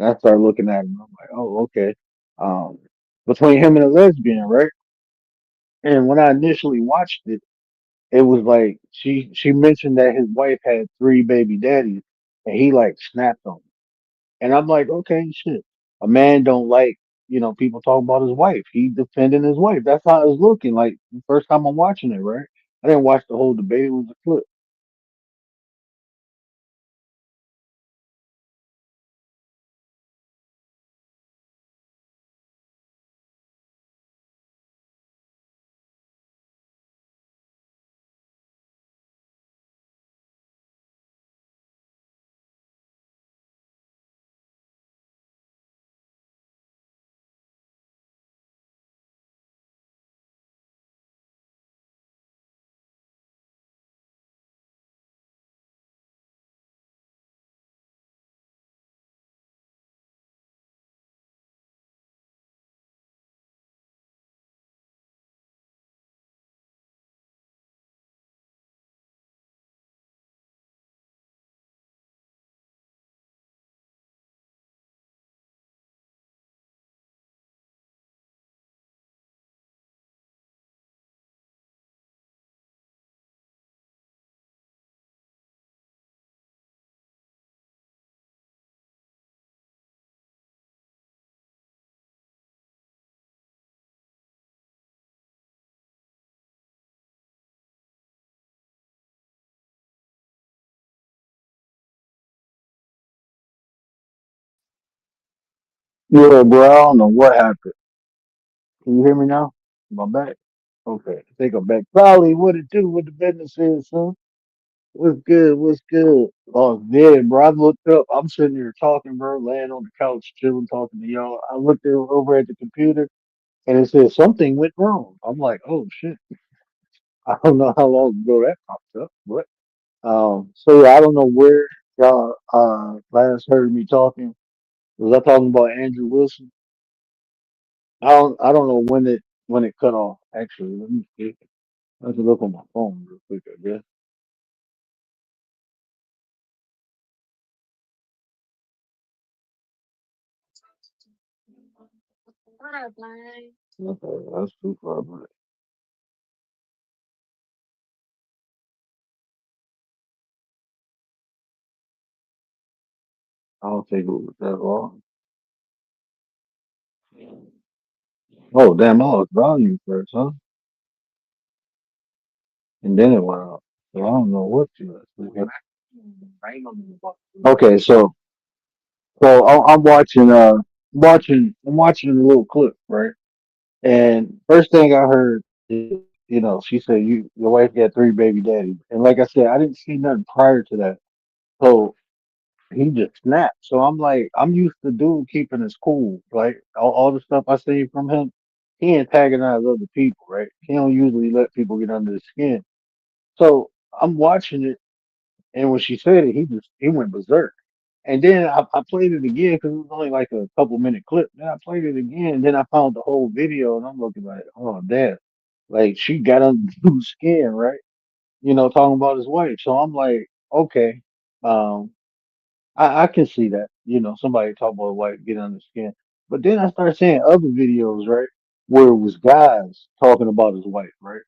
And I started looking at him. I'm like, oh, okay. Um, between him and a lesbian, right? And when I initially watched it, it was like she mentioned that his wife had three baby daddies, and he like snapped on her. And I'm like, okay, shit. A man don't like people talking about his wife. He defending his wife. That's how it was looking like the first time I'm watching it. Right? I didn't watch the whole debate. It was a clip. Yeah, bro. I don't know what happened. Can you hear me now? Am I back? Okay, I think I'm back. Probably what it do, what the business is, son. What's good? What's good? Oh, yeah, bro. I looked up. I'm sitting here talking, bro, laying on the couch, chilling, talking to y'all. I looked over at the computer and it said something went wrong. I'm like, oh shit. I don't know how long ago that popped up, but so yeah, I don't know where y'all last heard me talking. Was I talking about Andrew Wilson? I don't know when it cut off. Actually, let me see. I have to look on my phone real quick. I guess. Okay, that's too far, but I don't think it was that long. Oh damn! I lost volume first, huh? And then it went up. So I don't know what to. Okay, I'm watching I'm watching a little clip, right? And first thing I heard is, she said your wife got three baby daddies. And like I said, I didn't see nothing prior to that. So he just snapped. So I'm like, I'm used to dude keeping his cool. Like all the stuff I see from him, he antagonize other people, right? He don't usually let people get under his skin. So I'm watching it, and when she said it, he went berserk. And then I played it again because it was only like a couple minute clip. Then I played it again, and then I found the whole video, and I'm looking like, oh damn, like she got under dude's skin, right? Talking about his wife. So I'm like, okay, um, I can see that. Somebody talk about his wife getting under his skin. But then I started seeing other videos, right, where it was guys talking about his wife, right?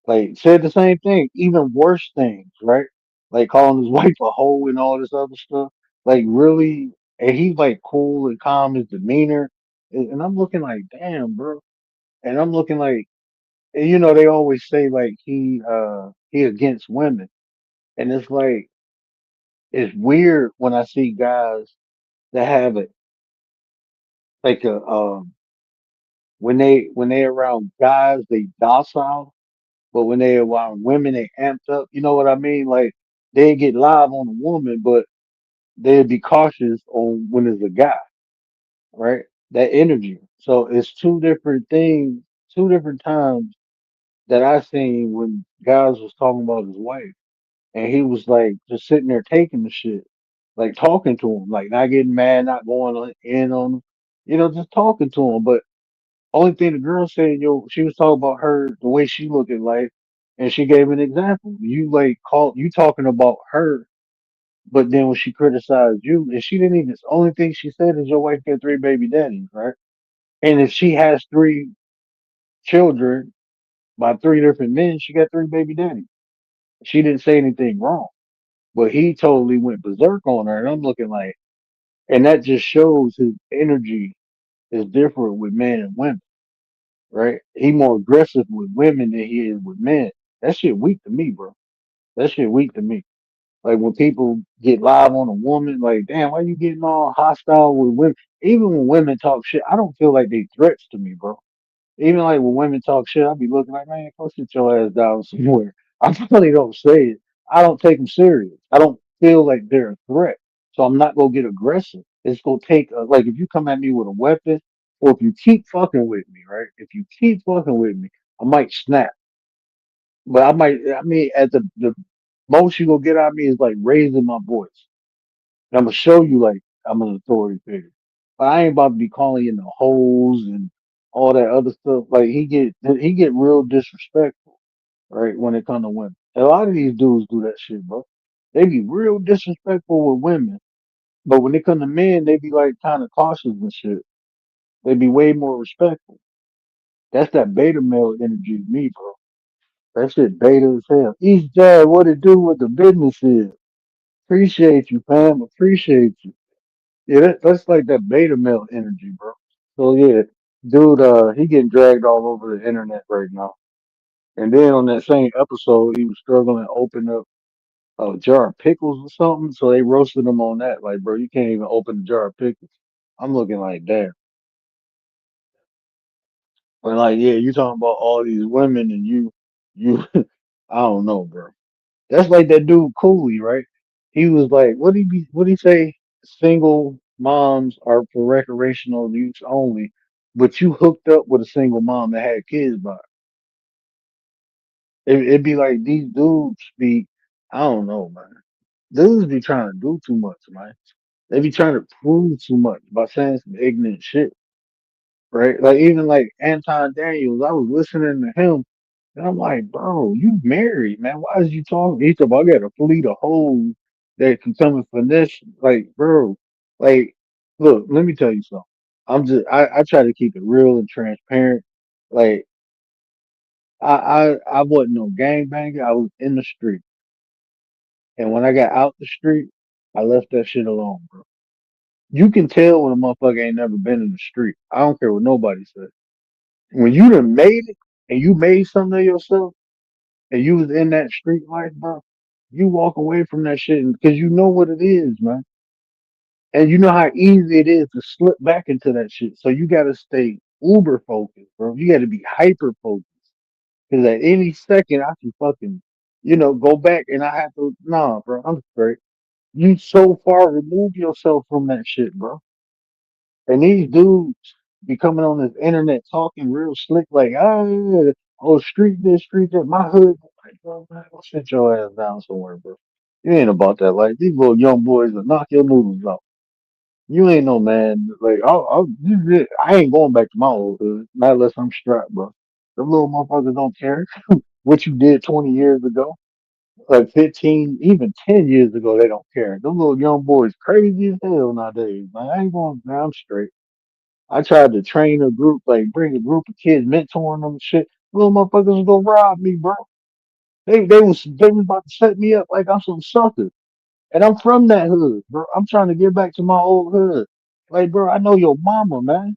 Like said the same thing, even worse things, right? Like calling his wife a hoe and all this other stuff. Like really, and he's like cool and calm, his demeanor, and I'm looking like, damn, bro. And I'm looking like, and they always say like he against women, and it's like it's weird when I see guys that have it like a when they around guys they docile. But when they around women, they amped up. You know what I mean? Like they get live on a woman, but they'd be cautious on when it's a guy, right? That energy. So it's two different things, two different times that I seen when guys was talking about his wife, and he was like just sitting there taking the shit, like talking to him, like not getting mad, not going in on him, just talking to him. But only thing the girl said, she was talking about her, the way she looked at life, and she gave an example. You like call you talking about her, But then when she criticized you, and she didn't even, the only thing she said is your wife got three baby daddies, right? And if she has three children by three different men, she got three baby daddies. She didn't say anything wrong. But he totally went berserk on her. And I'm looking like, and that just shows his energy is different with men and women, right? He more aggressive with women than he is with men. That shit weak to me, bro. That shit weak to me. Like when people get live on a woman, like, damn, why you getting all hostile with women? Even when women talk shit, I don't feel like they threats to me, bro. Even like when women talk shit, I be looking like, man, go sit your ass down somewhere. I probably don't say it. I don't take them serious. I don't feel like they're a threat. So I'm not gonna get aggressive. It's gonna take like if you come at me with a weapon, or if you keep fucking with me, right? If you keep fucking with me, I might snap. But I might. I mean, at the most you gonna get out of me is like raising my voice. And I'm gonna show you like I'm an authority figure. But I ain't about to be calling you the hoes and all that other stuff. Like he get real disrespectful, right? When it comes to women. A lot of these dudes do that shit, bro. They be real disrespectful with women. But when it come to men, they be like kind of cautious and shit. They be way more respectful. That's that beta male energy to me, bro. That shit beta as hell. East Jab, what it do with the business is. Appreciate you, fam. Appreciate you. Yeah, that's like that beta male energy, bro. So yeah, dude, he getting dragged all over the internet right now. And then on that same episode, he was struggling to open up a jar of pickles or something. So they roasted him on that. Like, bro, you can't even open a jar of pickles. I'm looking like, damn. But like, yeah, you talking about all these women and you, I don't know, bro. That's like that dude Cooley, right? He was like, what he say? Single moms are for recreational use only, but you hooked up with a single mom that had kids by it'd be like these dudes be, I don't know, man. Dudes be trying to do too much, man. They be trying to prove too much by saying some ignorant shit, right? Like even like Anton Daniels, I was listening to him and I'm like, bro, you married, man. Why is you talking? He said, well, I got a fleet of hoes that can come and finesse. Like, bro, like, look, let me tell you something. I try to keep it real and transparent. Like, I wasn't no gangbanger. I was in the street. And when I got out the street, I left that shit alone, bro. You can tell when a motherfucker ain't never been in the street. I don't care what nobody says. When you done made it and you made something of yourself, and you was in that street life, bro, you walk away from that shit because you know what it is, man. And you know how easy it is to slip back into that shit. So you gotta stay uber focused, bro. You gotta be hyper focused. Cause at any second I can fucking, go back and I have to nah, bro, I'm straight. You so far remove yourself from that shit, bro. And these dudes be coming on this internet talking real slick, like, street this, street that, my hood. Like, bro, man, go sit your ass down somewhere, bro. You ain't about that life. These little young boys will knock your noodles off. You ain't no man. Like, I ain't going back to my old hood, not unless I'm strapped, bro. The little motherfuckers don't care what you did 20 years ago, like 15, even 10 years ago. They don't care. Them little young boys crazy as hell nowadays. Man, I ain't going. Man, I'm straight. I tried to train a group, like bring a group of kids, mentoring them and shit. Little motherfuckers was gonna rob me, bro. They was about to set me up like I'm some sucker. And I'm from that hood, bro. I'm trying to get back to my old hood. Like, bro, I know your mama, man.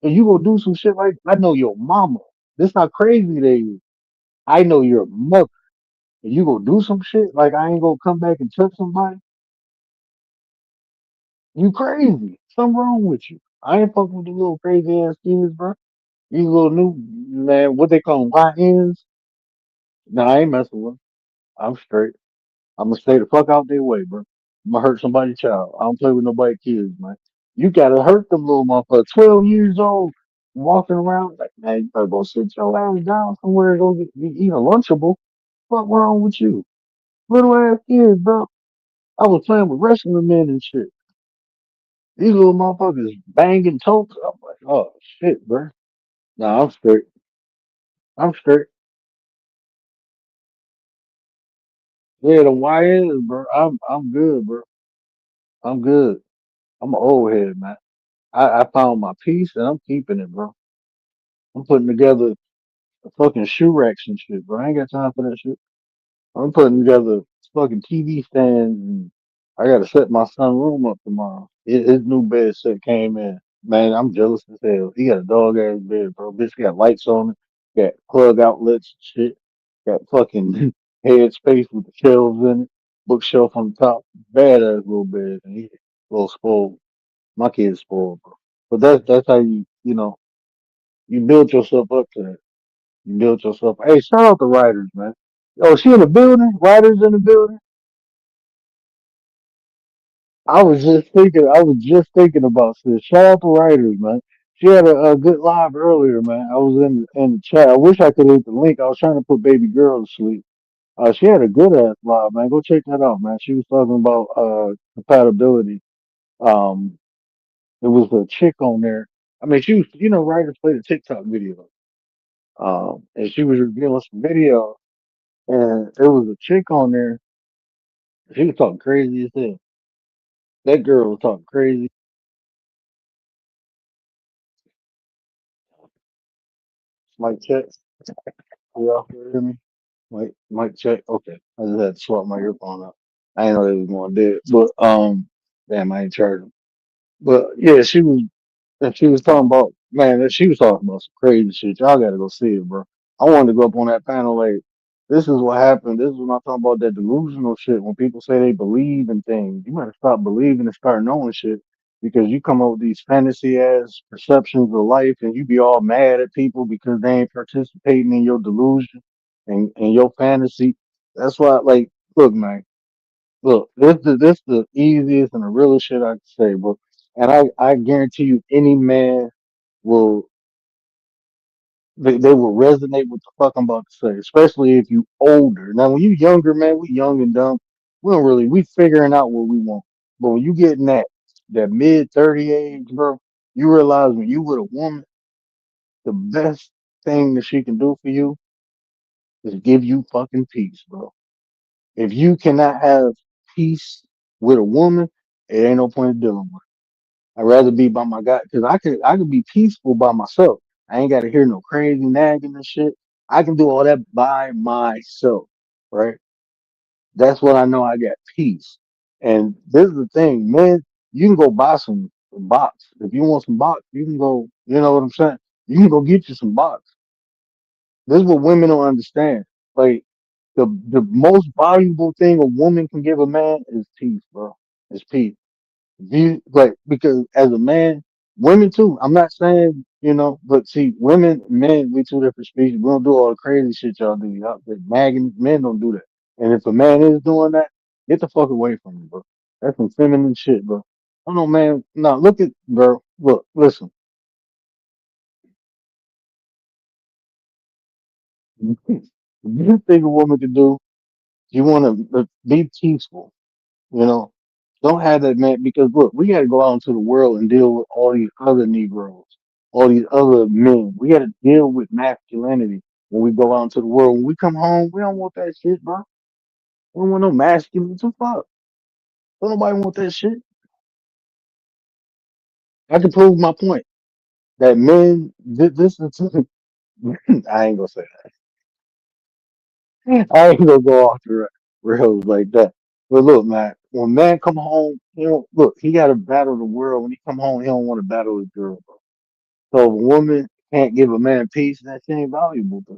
And you gonna do some shit like I know your mama. This how crazy they is. I know your mother. And you gonna do some shit like I ain't gonna come back and touch somebody. You crazy. Something wrong with you. I ain't fucking with the little crazy ass kids, bro. These little new man, what they call them, YNs. Nah, I ain't messing with 'em. I'm straight. I'm gonna stay the fuck out their way, bro. I'm gonna hurt somebody's child. I don't play with nobody kids, man. You gotta hurt them little motherfuckers. 12 years old, walking around like, man, you better go sit your ass down somewhere and go eat a Lunchable. What wrong with you? Little ass kids, bro. I was playing with wrestling men and shit. These little motherfuckers banging toes. I'm like, oh shit, bro. Nah, I'm straight. I'm straight. Yeah, the YNs, bro. I'm good, bro. I'm good. I'm an old head, man. I found my peace and I'm keeping it, bro. I'm putting together fucking shoe racks and shit, bro. I ain't got time for that shit. I'm putting together fucking TV stands and I gotta set my son room up tomorrow. His new bed set came in. Man, I'm jealous as hell. He got a dog ass bed, bro. Bitch got lights on it, got plug outlets and shit, got fucking head space with the shelves in it, bookshelf on the top, badass little bed, and he a little spoiled. My kid's spoiled, bro. But that's how you build yourself up to that. You build yourself. Hey, shout out the writers, man. Oh, she in the building? Writers in the building? I was just thinking about this. Shout out to writers, man. She had a good live earlier, man. I was in the chat. I wish I could hit the link. I was trying to put baby girl to sleep. She had a good ass live, man. Go check that out, man. She was talking about compatibility. Um, there was a chick on there. I mean, she was, writers played a TikTok video. And she was revealing some video, and there was a chick on there. She was talking crazy as hell. That girl was talking crazy. Mic check. Y'all can hear me? Mic check. Okay. I just had to swap my earphone out. I didn't know they was going dead. But damn, I ain't charging. But yeah, she was talking about, man, she was talking about some crazy shit. Y'all gotta go see it, bro. I wanted to go up on that panel like, this is what happened. This is when I'm talking about that delusional shit. When people say they believe in things, you better stop believing and start knowing shit because you come up with these fantasy ass perceptions of life and you be all mad at people because they ain't participating in your delusion and your fantasy. That's why, like, look, man. Look, this the easiest and the realest shit I can say, bro. And I guarantee you, any man will they will resonate with the fuck I'm about to say, especially if you older. Now, when you younger, man, we young and dumb. We figuring out what we want. But when you get in that mid 30 age, bro, you realize when you with a woman, the best thing that she can do for you is give you fucking peace, bro. If you cannot have peace with a woman, it ain't no point in dealing with. I'd rather be by my guy because I could be peaceful by myself. I ain't got to hear no crazy nagging and shit. I can do all that by myself, right? That's when I know I got peace. And this is the thing, man. You can go buy some box if you want some box. You can go. You know what I'm saying? You can go get you some box. This is what women don't understand. Like the most valuable thing a woman can give a man is peace, bro. Is peace. Like because as a man, women too. I'm not saying but see, women, men, we two different species. We don't do all the crazy shit y'all do. Y'all, the nagging men don't do that. And if a man is doing that, get the fuck away from me, bro. That's some feminine shit, bro. I don't know, man. No, look at bro. Look, listen. You think a woman can do? You want to be peaceful. You know, don't have that man because look, we got to go out into the world and deal with all these other Negroes, all these other men. We got to deal with masculinity when we go out into the world. When we come home, we don't want that shit, bro. We don't want no masculine. Too fuck. Don't nobody want that shit. I can prove my point that men. This is. I ain't gonna say that. I ain't gonna go off the rails like that. But look, man, when man come home, look, he got to battle the world. When he come home, he don't want to battle his girl. So if a woman can't give a man peace, that she ain't valuable. But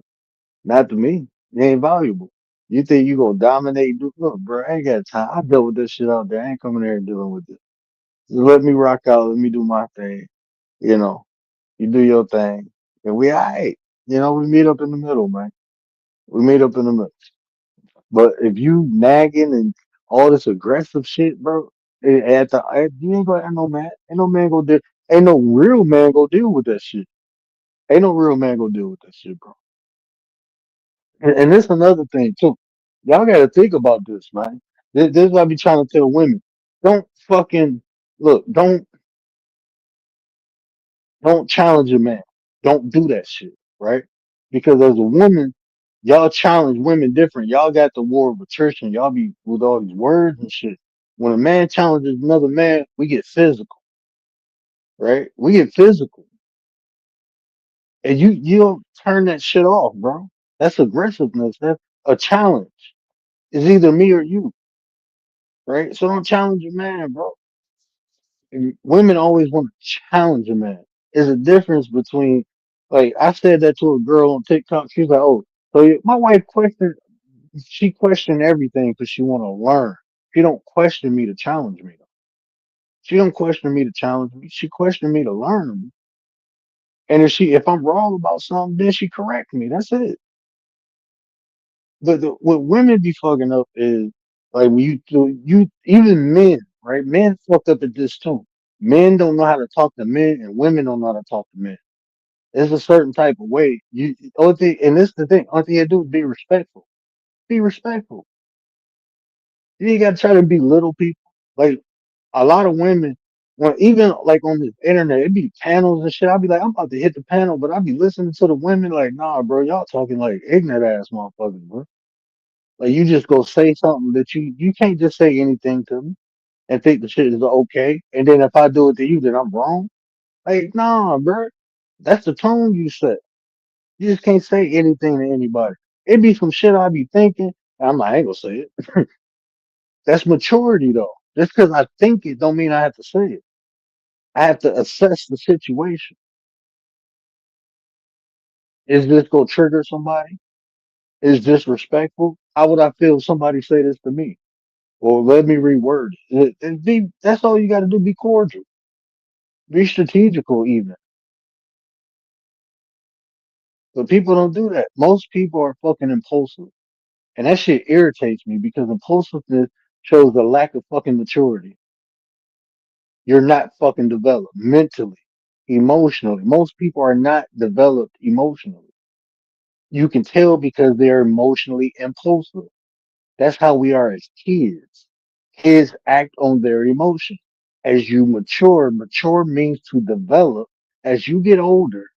not to me. It ain't valuable. You think you gonna dominate? Look, bro, I ain't got time. I dealt with this shit out there. I ain't coming there and dealing with this. Just let me rock out. Let me do my thing. You know, you do your thing, and we alright. We meet up in the middle, man. We meet up in the middle. But if you nagging and all this aggressive shit, bro, you ain't gonna have no man. Ain't no man gonna deal. Ain't no real man gonna deal with that shit. Ain't no real man gonna deal with that shit, bro. And this another thing too. Y'all got to think about this, man. This is what I be trying to tell women. Don't fucking look. Don't challenge a man. Don't do that shit, right? Because as a woman, Y'all challenge women different. Y'all got the war of attrition. Y'all be with all these words and shit. When a man challenges another man, we get physical, right? We get physical. And you don't turn that shit off, bro. That's aggressiveness. That's a challenge. It's either me or you, right? So don't challenge a man, bro. And women always want to challenge a man. There's a difference between, like, I said that to a girl on TikTok. She's like, "Oh, so my wife questioned. She questioned everything because she want to learn. She don't question me to challenge me. She don't question me to challenge me. She questioned me to learn. And if I'm wrong about something, then she correct me. That's it. What women be fucking up is like when you even men, right? Men fuck up at this too. Men don't know how to talk to men, and women don't know how to talk to men. There's a certain type of way. Only thing, and this is the thing. Only thing you do is be respectful. Be respectful. You ain't gotta try to belittle people. Like a lot of women, when even like on the internet, it be panels and shit. I'll be like, I'm about to hit the panel, but I'll be listening to the women like, nah, bro, y'all talking like ignorant ass motherfuckers, bro. Like you just go say something that you can't just say anything to me and think the shit is okay. And then if I do it to you, then I'm wrong. Like, nah, bro. That's the tone you set. You just can't say anything to anybody. It be some shit I be thinking, and I'm like, I ain't gonna say it. That's maturity though. Just because I think it don't mean I have to say it. I have to assess the situation. Is this gonna trigger somebody? Is this respectful? How would I feel if somebody say this to me? Or let me reword it. That's all you got to do. Be cordial. Be strategical, even. But people don't do that. Most people are fucking impulsive, and that shit irritates me because impulsiveness shows a lack of fucking maturity. You're not fucking developed mentally, emotionally. Most people are not developed emotionally. You can tell because they're emotionally impulsive. That's how we are as kids. Kids act on their emotions. As you mature means to develop. As you get older,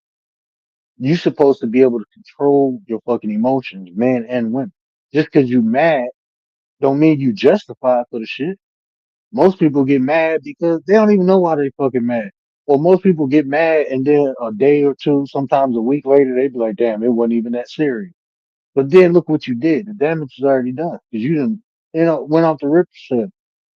you're supposed to be able to control your fucking emotions, men and women. Just because you mad don't mean you justified for the shit. Most people get mad because they don't even know why they fucking mad. Or most people get mad and then a day or two, sometimes a week later, they be like, damn, it wasn't even that serious. But then look what you did. The damage is already done because you didn't, went off the rip shit.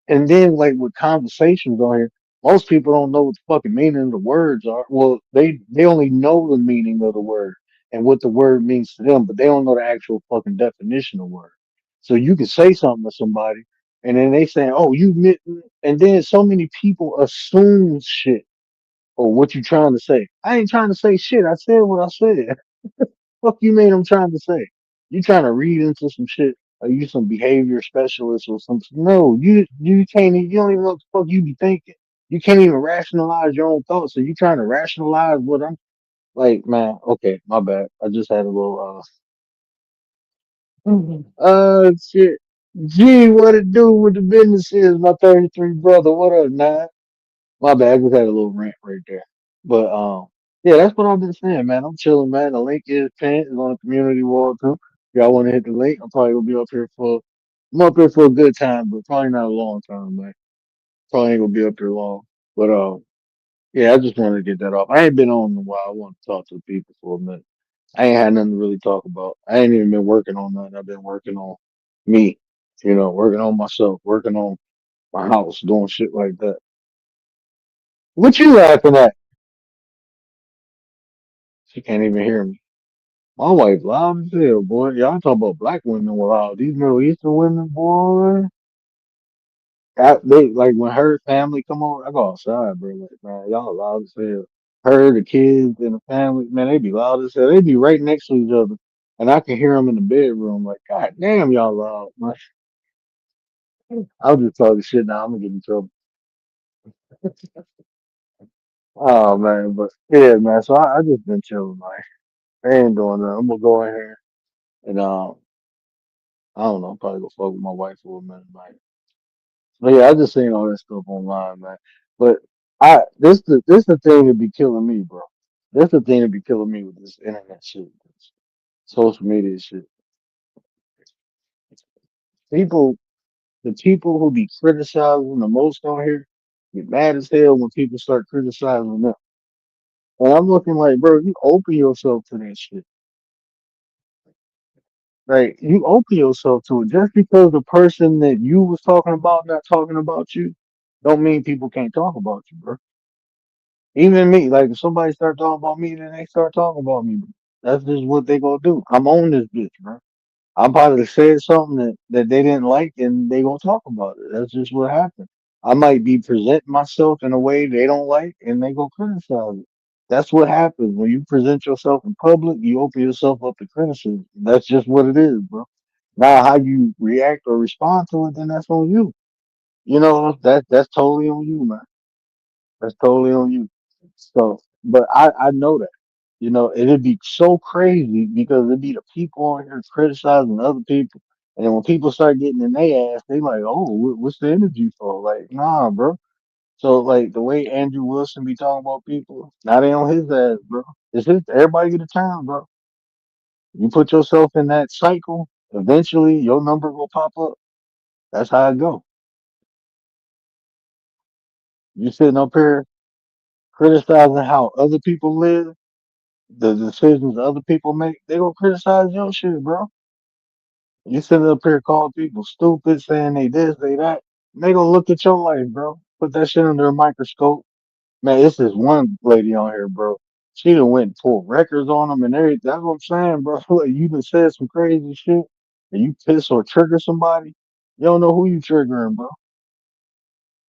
And then like with conversations on here, most people don't know what the fucking meaning of the words are. Well, they only know the meaning of the word and what the word means to them, but they don't know the actual fucking definition of word. So you can say something to somebody, and then they say, "Oh, you," and then so many people assume shit or what you trying to say. I ain't trying to say shit. I said what I said. Fuck you mean I'm trying to say? You trying to read into some shit? Are you some behavior specialist or something? No, you can't. You don't even know what the fuck you be thinking. You can't even rationalize your own thoughts. So you trying to rationalize what I'm like, man? Okay, my bad. I just had a little shit. Gee, what it do with the business is my 33 brother. What up, nine? My bad. I just had a little rant right there. But yeah, that's what I've been saying, man. I'm chilling, man. The link is pinned. It's on the community wall too. If y'all want to hit the link, I'm probably gonna be up here for. I'm up here for a good time, but probably not a long time, man. Probably ain't gonna be up here long. But yeah, I just wanted to get that off. I ain't been on in a while. I want to talk to the people for a minute. I ain't had nothing to really talk about. I ain't even been working on nothing. I've been working on me. Working on myself, working on my house, doing shit like that. What you laughing at? She can't even hear me. My wife loud as hell, boy. Y'all talk about black women were loud. These Middle Eastern women, boy. They like when her family come over, I go outside, bro. Like, man, y'all loud as hell. Her, the kids, and the family, man, they be loud as hell. They be right next to each other, and I can hear them in the bedroom. Like, God damn, y'all loud. Man. I'll just talk shit now. I'm gonna get in trouble. Oh man, but yeah, man. So I just been chilling, like I ain't doing nothing. I'm gonna go in here and I don't know, probably go fuck with my wife for a minute, like. But yeah, I just seen all that stuff online, man. But this the thing that be killing me, bro. This the thing that be killing me with this internet shit, this social media shit. People, the people who be criticizing the most on here get mad as hell when people start criticizing them. And I'm looking like, bro, you open yourself to that shit. Like, you open yourself to it. Just because the person that you was talking about not talking about you, don't mean people can't talk about you, bro. Even me, like if somebody start talking about me, then they start talking about me. That's just what they gonna do. I'm on this bitch, bro. I'm probably said something that they didn't like, and they gonna talk about it. That's just what happened. I might be presenting myself in a way they don't like, and they go criticize it. That's what happens when you present yourself in public. You open yourself up to criticism. That's just what it is, bro. Now, how you react or respond to it, then that's on you. You know, that's totally on you, man. That's totally on you. So, but I know that. You know, it'd be so crazy because it'd be the people on here criticizing other people. And then when people start getting in their ass, they like, oh, what's the energy for? Like, nah, bro. So, like, the way Andrew Wilson be talking about people, now they on his ass, bro. It's his, everybody get a time, bro. You put yourself in that cycle, eventually your number will pop up. That's how it go. You sitting up here criticizing how other people live, the decisions other people make, they gonna criticize your shit, bro. You sitting up here calling people stupid, saying they this, they that. They gonna look at your life, bro. Put that shit under a microscope. Man, this is one lady on here, bro. She done went and pulled records on them and everything. That's what I'm saying, bro. Like, you done said some crazy shit and you piss or trigger somebody. You don't know who you triggering, bro.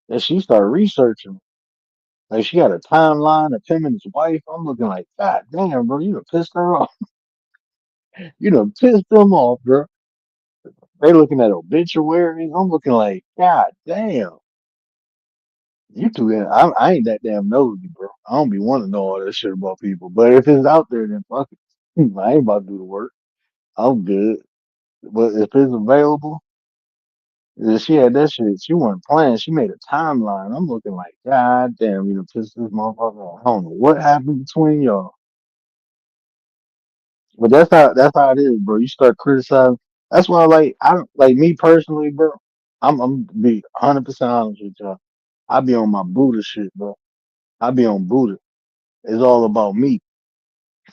And she started researching. Like she got a timeline of him and his wife. I'm looking like, God damn, bro, you done pissed her off. You done pissed them off, bro. They looking at obituaries. I'm looking like, God damn. You two, I ain't that damn nosy, bro. I don't be wanting to know all that shit about people. But if it's out there, then fuck it. I ain't about to do the work. I'm good. But if it's available, she had that shit. She wasn't playing. She made a timeline. I'm looking like, God damn, you done pissed this motherfucker off. I don't know what happened between y'all. But that's how it is, bro. You start criticizing. That's why, like, I don't like me personally, bro. I'm gonna be 100% honest with y'all. I be on my Buddha shit, bro. I be on Buddha. It's all about me.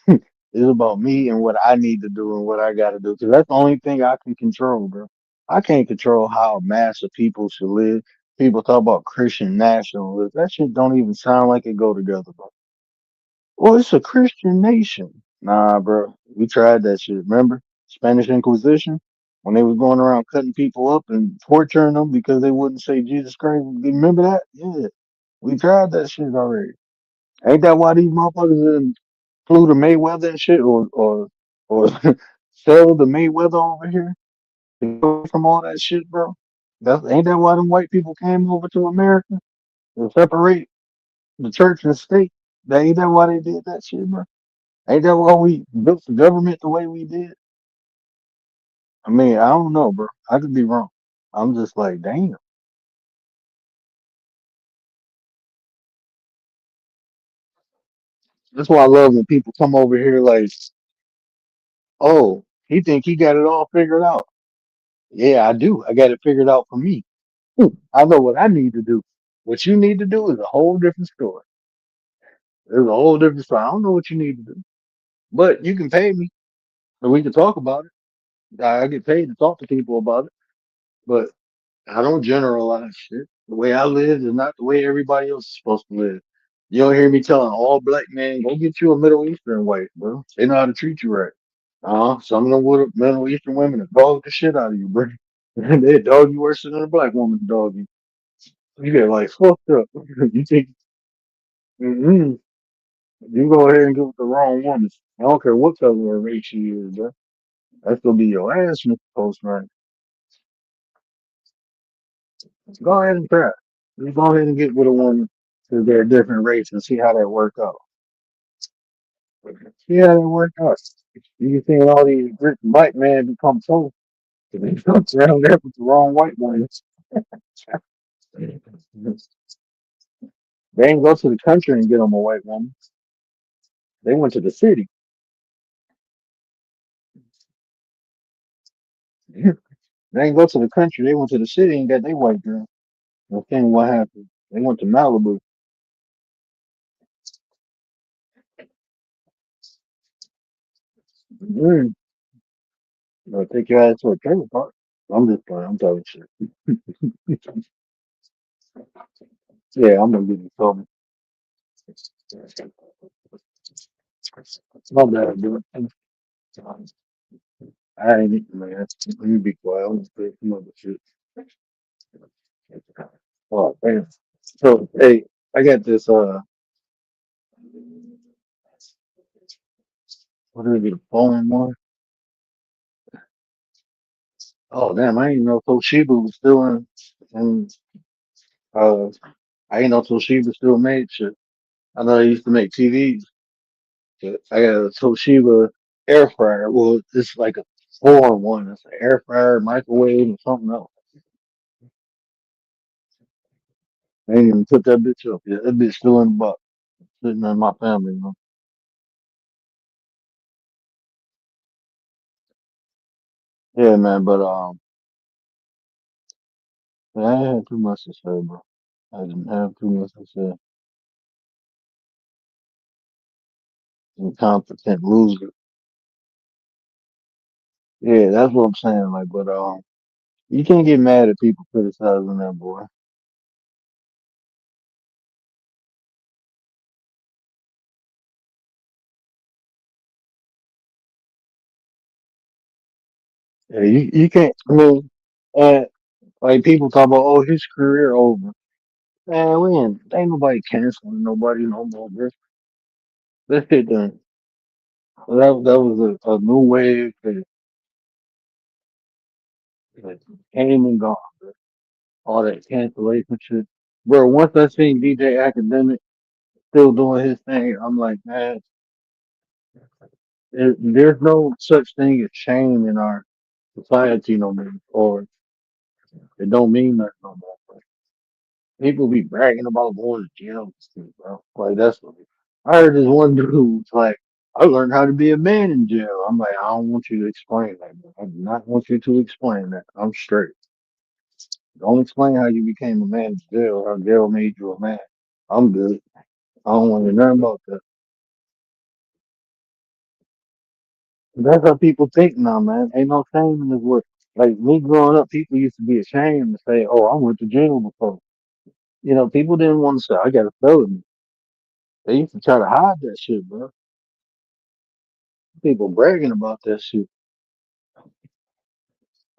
It's about me and what I need to do and what I got to do. Because that's the only thing I can control, bro. I can't control how a mass of people should live. People talk about Christian nationalism. That shit don't even sound like it go together, bro. Well, it's a Christian nation. Nah, bro. We tried that shit. Remember Spanish Inquisition when they was going around cutting people up and torturing them because they wouldn't say Jesus Christ. Remember that? Yeah, we tried that shit already. Ain't that why these motherfuckers flew to Mayweather and shit, or sell the Mayweather over here to go from all that shit, bro? That's ain't that why them white people came over to America to separate the church and state? That ain't that why they did that shit, bro? Ain't that why we built the government the way we did? I mean, I don't know, bro. I could be wrong. I'm just like, damn. That's why I love when people come over here like, oh, he think he got it all figured out. Yeah, I do. I got it figured out for me. I know what I need to do. What you need to do is a whole different story. There's a whole different story. I don't know what you need to do, but you can pay me, and we can talk about it. I get paid to talk to people about it, but I don't generalize shit. The way I live is not the way everybody else is supposed to live. You don't hear me telling all black men, go get you a Middle Eastern wife, bro. They know how to treat you right. Some of them Middle Eastern women will dog the shit out of you, bro. They dog you worse than a black woman dog you. You get like fucked up. You think, mm you go ahead and get with the wrong woman. I don't care what color or race she is, bro. That's gonna be your ass, Mr. Postman. Go ahead and try. You go ahead and get with a woman because they're a different race and see how that work out. See how that work out. You can see all these rich white men become so they come around there with the wrong white ones. They ain't go to the country and get them a white woman. They went to the city. They They ain't go to the country. They went to the city and got their white girl. Okay, what happened? They went to Malibu. Mm. They'll take your ass to a trailer park. I'm just playing. I'm talking shit. Yeah, I'm gonna give you trouble. My bad, dude. I ain't eating, man. Let me be quiet. I'm gonna say some other shit. Oh, man. So, hey, I got this, what is it, a phone one? Oh, damn, I didn't know Toshiba was still in, uh, I didn't know Toshiba still made shit. I know they used to make TVs. But I got a Toshiba air fryer. Well, it's like a four in one. It's an air fryer, microwave, and something else. I ain't even put that bitch up yet. That bitch still in the box, sitting in my family room. Yeah, man, but yeah, I ain't had too much to say, bro. I didn't have too much to say. Incompetent loser. Yeah, that's what I'm saying. Like, but you can't get mad at people criticizing that boy. Yeah, you can't. I mean, and like people talk about, oh, his career over. Man, we ain't nobody canceling nobody no more, bro. This shit done. That was a new wave that came and gone. Bro. All that cancellation shit, bro. Once I seen DJ Academic still doing his thing, I'm like, man, there's no such thing as shame in our society no more, or it don't mean nothing no more. Bro. People be bragging about going to jail and stuff, bro. Like that's what I heard this one dude was like, I learned how to be a man in jail. I'm like, I don't want you to explain that. Bro. I do not want you to explain that. I'm straight. Don't explain how you became a man in jail, how jail made you a man. I'm good. I don't want to learn about that. That's how people think now, man. Ain't no shame in this world. Like me growing up, people used to be ashamed to say, "Oh, I went to jail before." You know, people didn't want to say, "I got a felony." They used to try to hide that shit, bro. People bragging about that shit.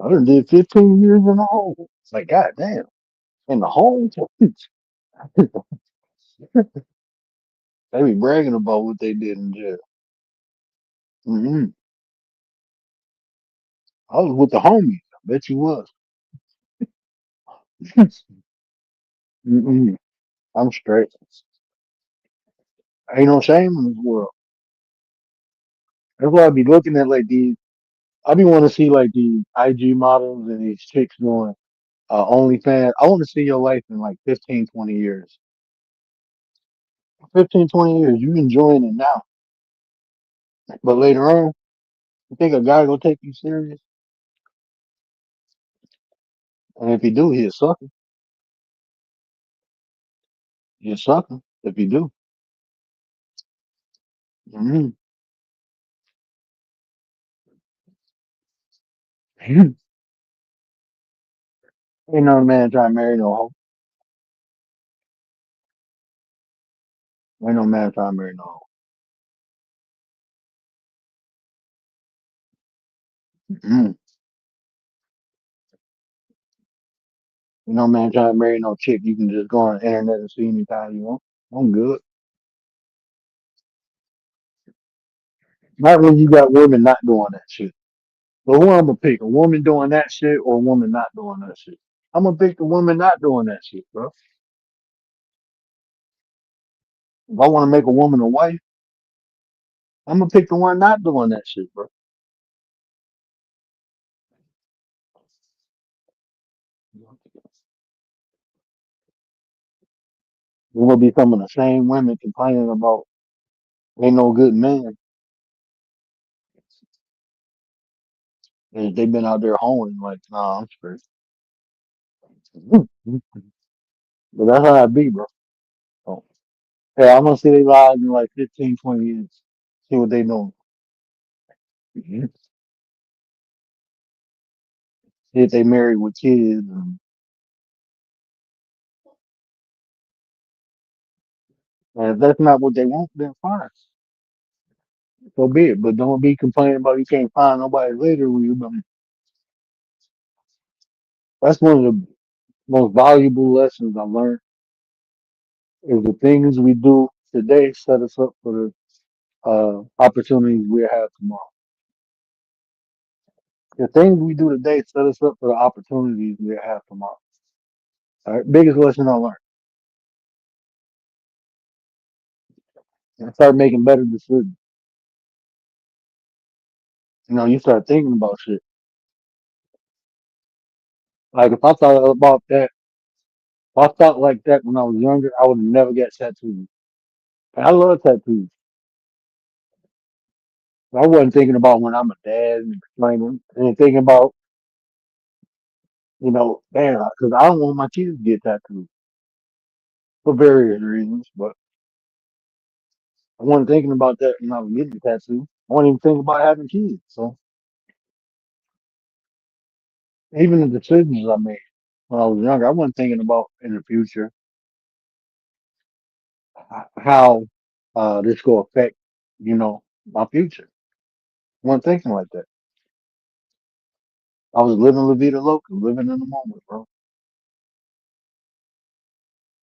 I done did 15 years in the hole. It's like, God damn, in the hole? They be bragging about what they did in jail. hmm I was with the homies. I bet you was. mm I'm straight. Ain't no shame in this world. That's why I be looking at like these. I be want to see like these IG models and these chicks doing OnlyFans. I want to see your life in like 15, 20 years. 15, 20 years, you enjoying it now. But later on, you think a guy gonna take you serious? And if he do, he a sucker. He a sucker. If he do. Mm-hmm. Ain't no man trying to marry no hoe. Ain't no man trying to marry no hoe. Mm-hmm. Ain't no man trying to marry no chick. You can just go on the internet and see anytime you want. I'm good. Not when you got women not doing that shit. But who I'm gonna pick? A woman doing that shit or a woman not doing that shit? I'm gonna pick the woman not doing that shit, bro. If I want to make a woman a wife, I'm gonna pick the one not doing that shit, bro. There will be some of the same women complaining about ain't no good man. They've been out there honing like, nah, I'm straight. But that's how I be, bro. So, yeah, I'm gonna see they lives in like 15, 20 years. See what they doing. Mhm. See if they married with kids. And if that's not what they want, then fine. So be it. But don't be complaining about you can't find nobody later when you. That's one of the most valuable lessons I learned is the things we do today set us up for the opportunities we have tomorrow. The things we do today set us up for the opportunities we have tomorrow. All right, biggest lesson I learned. And start making better decisions. You start thinking about shit. Like if I thought about that, if I thought like that when I was younger, I would have never got tattoos. And I love tattoos. I wasn't thinking about when I'm a dad and explaining, and thinking about, damn, because I don't want my kids to get tattoos for various reasons. But I wasn't thinking about that when I was getting the tattoo. I wasn't even thinking about having kids. So even the decisions I made when I was younger, I wasn't thinking about in the future how this will affect, my future. I wasn't thinking like that. I was living La Vida Loca, living in the moment, bro.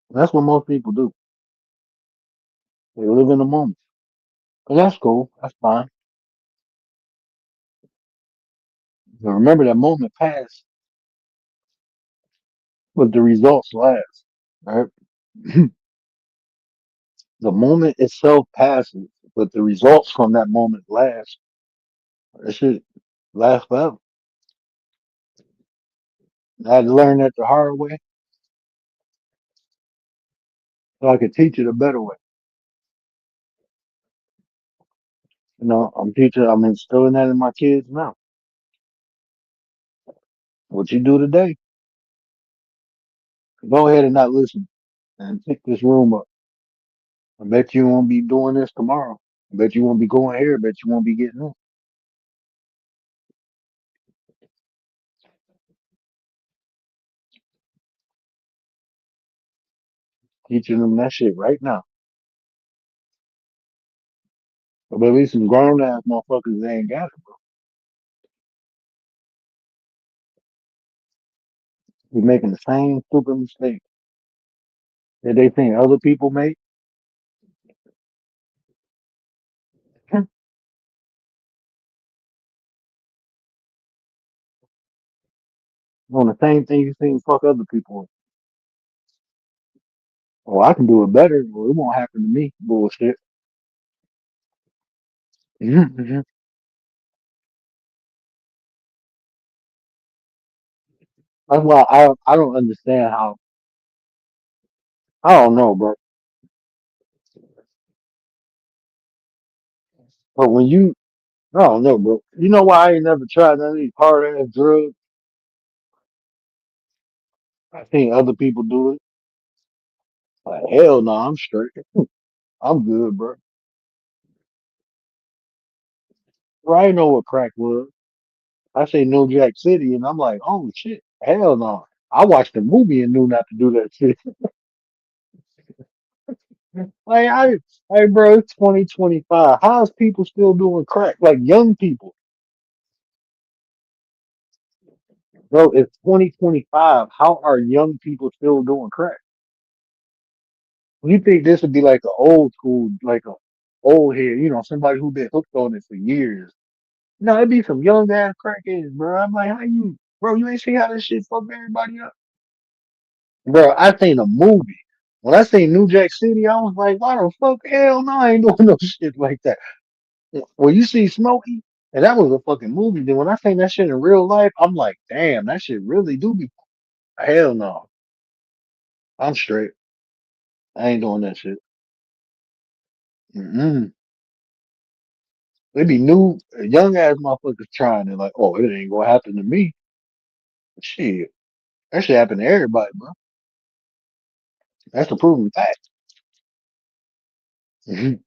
And that's what most people do. They live in the moment. And that's cool. That's fine. But remember that moment passed, but the results last. Right? The moment itself passes, but the results from that moment last. That shit lasts forever. I had to learn that the hard way so I could teach it a better way. I'm instilling that in my kids now. What you do today, go ahead and not listen and pick this room up. I bet you won't be doing this tomorrow. I bet you won't be going here. I bet you won't be getting in. Teaching them that shit right now. But at least some grown ass motherfuckers, they ain't got it. We're making the same stupid mistake that they think other people make. On the same thing you think fuck other people with. Oh, I can do it better. Well, it won't happen to me. Bullshit. Mhm. That's why I don't understand how. I don't know, bro. But I don't know, bro. You know why I ain't never tried none of these hard ass drugs? I think other people do it. Like hell no, I'm straight. I'm good, bro. Bro, I didn't know what crack was. I say New Jack City, and I'm like, oh shit, hell no. I watched the movie and knew not to do that shit. Like hey, bro, it's 2025. How is people still doing crack? Like young people, bro. It's 2025. How are young people still doing crack? You think this would be like an old school, like a old head, somebody who been hooked on it for years? No, it'd be some young ass crackheads, bro. I'm like, bro, you ain't see how this shit fucked everybody up? Bro, I seen a movie. When I seen New Jack City, I was like, why the fuck? Hell no, I ain't doing no shit like that. When you see Smokey, and that was a fucking movie, then when I seen that shit in real life, I'm like, damn, that shit really do be. Hell no. I'm straight. I ain't doing that shit. Mm-mm. They be new, young ass motherfuckers trying it like, oh, it ain't gonna happen to me. Shit, that shit happen to everybody, bro. That's the proven fact. Mhm.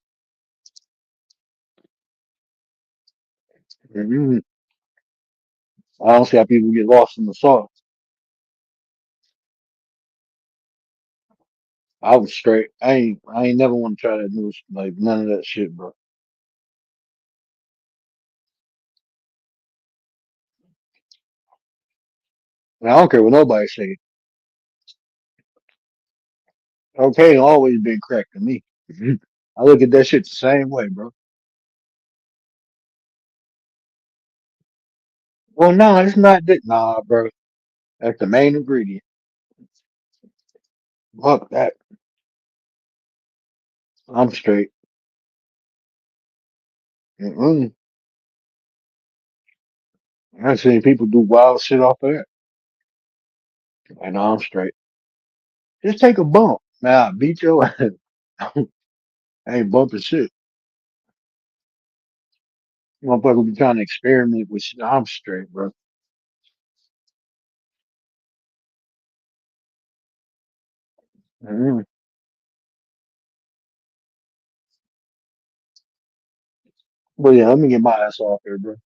Mhm. I don't see how people get lost in the sauce. I was straight. I ain't never want to try that new, like none of that shit, bro. And I don't care what nobody say. Okay, always been crack to me. Mhm. I look at that shit the same way, bro. Well, no, it's not that. Nah, bro. That's the main ingredient. Fuck that. I'm straight. Mm-mm. I've seen people do wild shit off of that. And I'm straight. Just take a bump. Man, I beat your ass. I ain't bumping shit. Motherfucker be trying to experiment with shit. I'm straight, bro. Mm-mm. But yeah, let me get my ass off here, bro.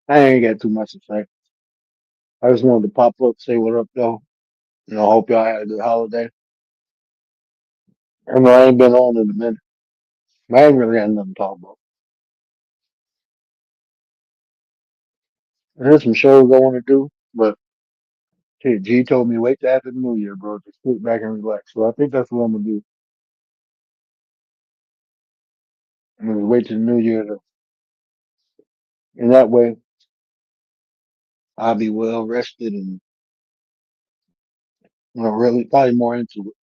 I ain't got too much to say. I just wanted to pop up, say what up, though. Hope y'all had a good holiday. I know I ain't been on in a minute. I ain't really got nothing to talk about. There's some shows I want to do, but shit, G told me wait till after the New Year, bro. Just sit back and relax. So I think that's what I'm gonna do. I'm gonna wait till the New Year, and that way I'll be well rested and really probably more into it.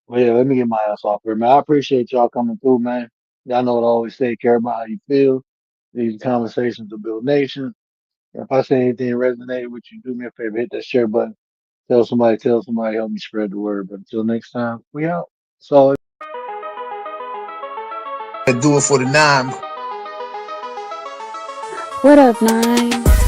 But yeah, let me get my ass off here, man. I appreciate y'all coming through, man. Y'all know what I always say, care about how you feel. These conversations will build nations. If I say anything resonated with you, do me a favor, hit that share button. Tell somebody, help me spread the word. But until next time, we out. So And do it for the nine. What up, Nine?